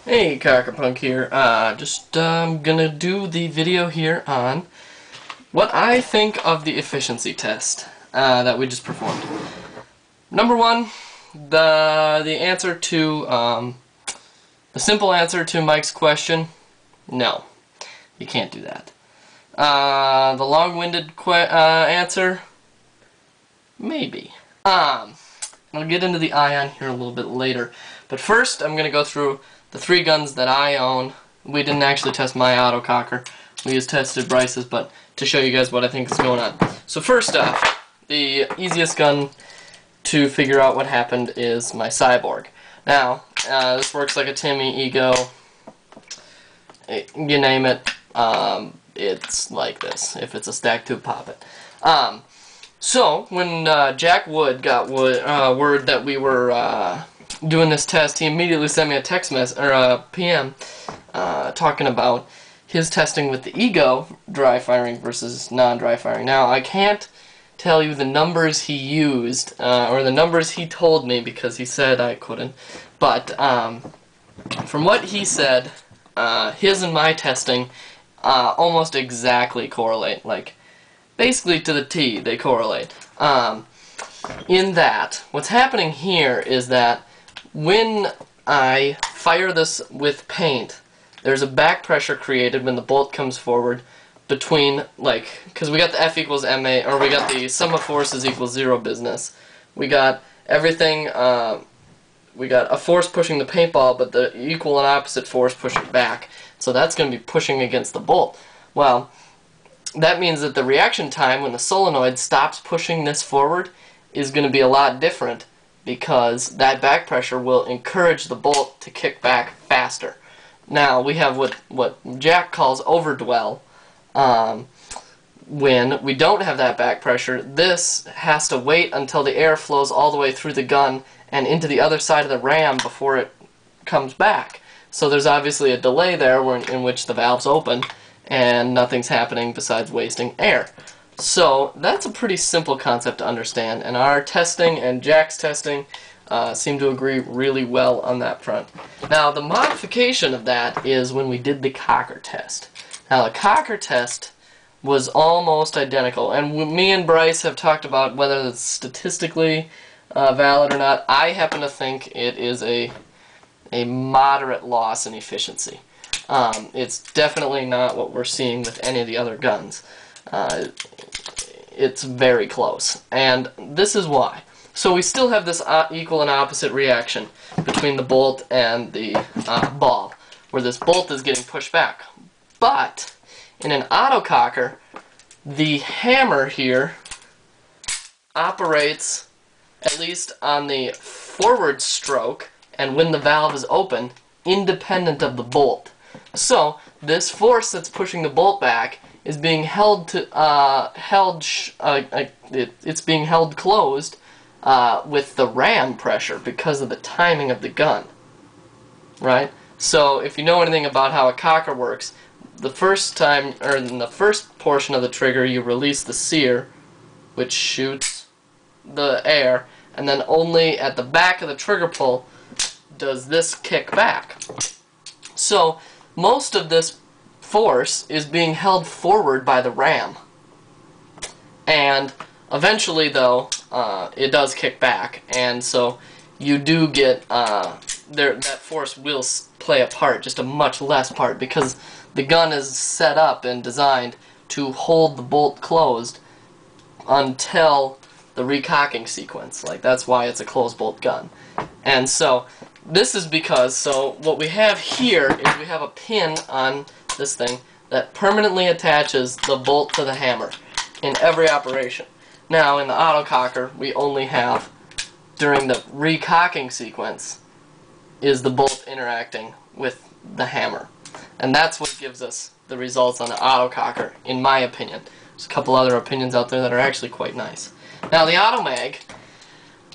Hey, Cockerpunk here. Gonna do the video here on what I think of the efficiency test that we just performed. Number one, the answer to the simple answer to Mike's question: no, you can't do that. The long-winded answer: maybe. I'll get into the ion here a little bit later, but first I'm gonna go through the three guns that I own. We didn't actually test my autococker. We just tested Bryce's, but to show you guys what I think is going on. So first off, the easiest gun to figure out what happened is my Cyborg. Now, this works like a Timmy, Ego, you name it. It's like this. If it's a stack tube, pop it. So, when Jack Wood got word that we were doing this test, he immediately sent me a text message, or a PM, talking about his testing with the Ego dry firing versus non-dry firing. Now, I can't tell you the numbers he used, or the numbers he told me, because he said I couldn't, but from what he said, his and my testing almost exactly correlate, like, basically to the T, they correlate. In that, what's happening here is that when I fire this with paint, there's a back pressure created when the bolt comes forward between, like, because we got the F equals MA, or we got the sum of forces equals 0 business. We got everything, we got a force pushing the paintball, but the equal and opposite force pushing back. So that's going to be pushing against the bolt. Well, that means that the reaction time when the solenoid stops pushing this forward is going to be a lot different, because that back pressure will encourage the bolt to kick back faster. Now, we have what Jack calls overdwell. When we don't have that back pressure, this has to wait until the air flows all the way through the gun and into the other side of the ram before it comes back. So there's obviously a delay there in which the valve's open and nothing's happening besides wasting air. So that's a pretty simple concept to understand, and our testing and Jack's testing seem to agree really well on that front. Now, the modification of that is when we did the Cocker test. Now, the Cocker test was almost identical, and me and Bryce have talked about whether it's statistically valid or not. I happen to think it is a moderate loss in efficiency. It's definitely not what we're seeing with any of the other guns. It's very close, and this is why. So we still have this equal and opposite reaction between the bolt and the ball, where this bolt is getting pushed back. But in an autococker, the hammer here operates, at least on the forward stroke and when the valve is open, independent of the bolt. So this force that's pushing the bolt back is being held to it's being held closed with the ram pressure because of the timing of the gun, right? So if you know anything about how a cocker works, the first time, or in the first portion of the trigger, you release the sear, which shoots the air, and then only at the back of the trigger pull does this kick back. So most of this force is being held forward by the ram, and eventually, though, it does kick back, and so you do get that force will play a part, just a much less part, because the gun is set up and designed to hold the bolt closed until the recocking sequence. Like, that's why it's a closed bolt gun. And so this is because, so what we have here is we have a pin on this thing that permanently attaches the bolt to the hammer in every operation. Now, in the autococker, we only have, during the recocking sequence, is the bolt interacting with the hammer. And that's what gives us the results on the autococker, in my opinion. There's a couple other opinions out there that are actually quite nice. Now, the Automag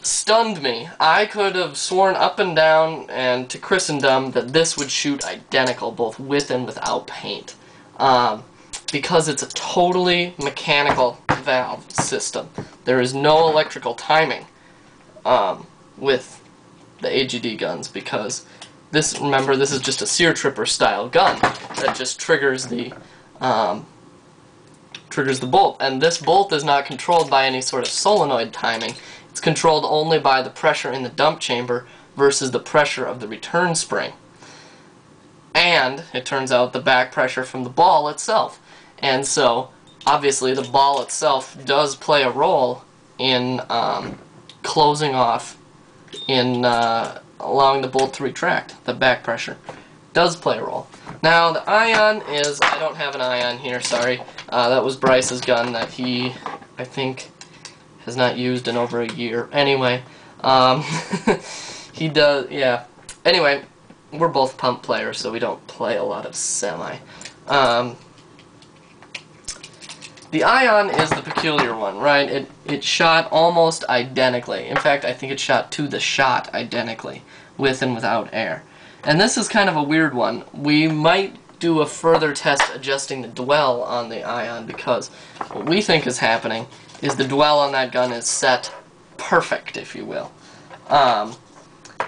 stunned me. I could have sworn up and down and to Christendom that this would shoot identical, both with and without paint, because it's a totally mechanical valve system. There is no electrical timing with the AGD guns, because remember, this is just a Sear Tripper style gun that just triggers the bolt. And this bolt is not controlled by any sort of solenoid timing. It's controlled only by the pressure in the dump chamber versus the pressure of the return spring. And, it turns out, the back pressure from the ball itself. And so, obviously, the ball itself does play a role in closing off, in allowing the bolt to retract. The back pressure does play a role. Now, the ion is, I don't have an ion here, sorry. That was Bryce's gun that he, I think, has not used in over a year. Anyway, he does, yeah. Anyway, we're both pump players, so we don't play a lot of semi. The ion is the peculiar one, right? It shot almost identically. In fact, I think it shot to the shot identically, with and without air. And this is kind of a weird one. We might do a further test adjusting the dwell on the ion, because what we think is happening is the dwell on that gun is set perfect, if you will,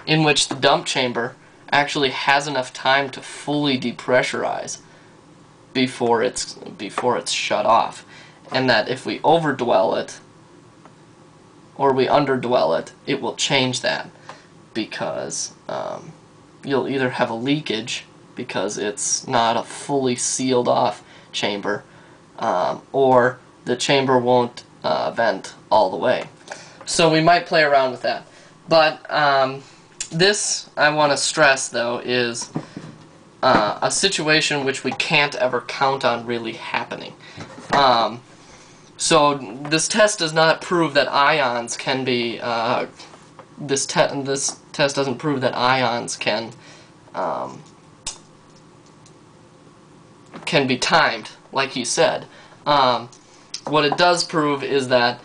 in which the dump chamber actually has enough time to fully depressurize before it's shut off, and that if we overdwell it or we underdwell it, it will change that, because you'll either have a leakage because it's not a fully sealed off chamber, or the chamber won't vent all the way. So we might play around with that. But this, I want to stress, though, is a situation which we can't ever count on really happening. So this test does not prove that ions can be, this test doesn't prove that ions can be timed, like he said. What it does prove is that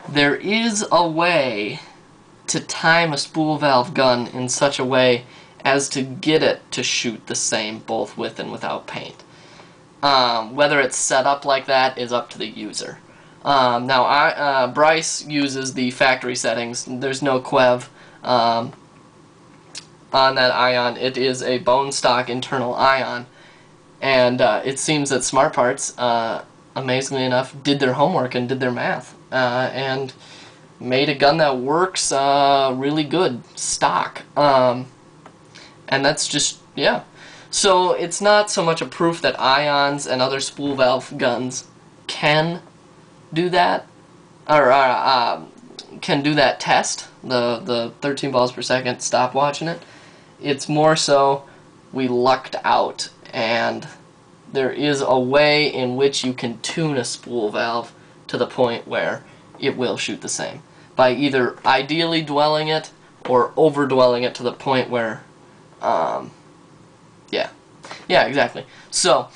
there is a way to time a spool valve gun in such a way as to get it to shoot the same both with and without paint. Whether it's set up like that is up to the user. Now, Bryce uses the factory settings. There's no QEV on that ion. It is a bone stock internal ion, and it seems that Smart Parts, amazingly enough, did their homework and did their math, and made a gun that works really good, stock. And that's just, yeah. So it's not so much a proof that ions and other spool valve guns can do that, or can do that test, the 13 balls per second stopwatch in it. It's more so we lucked out, and there is a way in which you can tune a spool valve to the point where it will shoot the same, by either ideally dwelling it or overdwelling it to the point where, yeah, exactly. So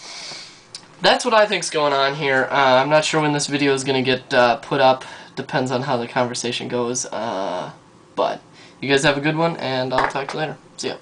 that's what I think's going on here. I'm not sure when this video is going to get put up. Depends on how the conversation goes. But you guys have a good one, and I'll talk to you later. See ya.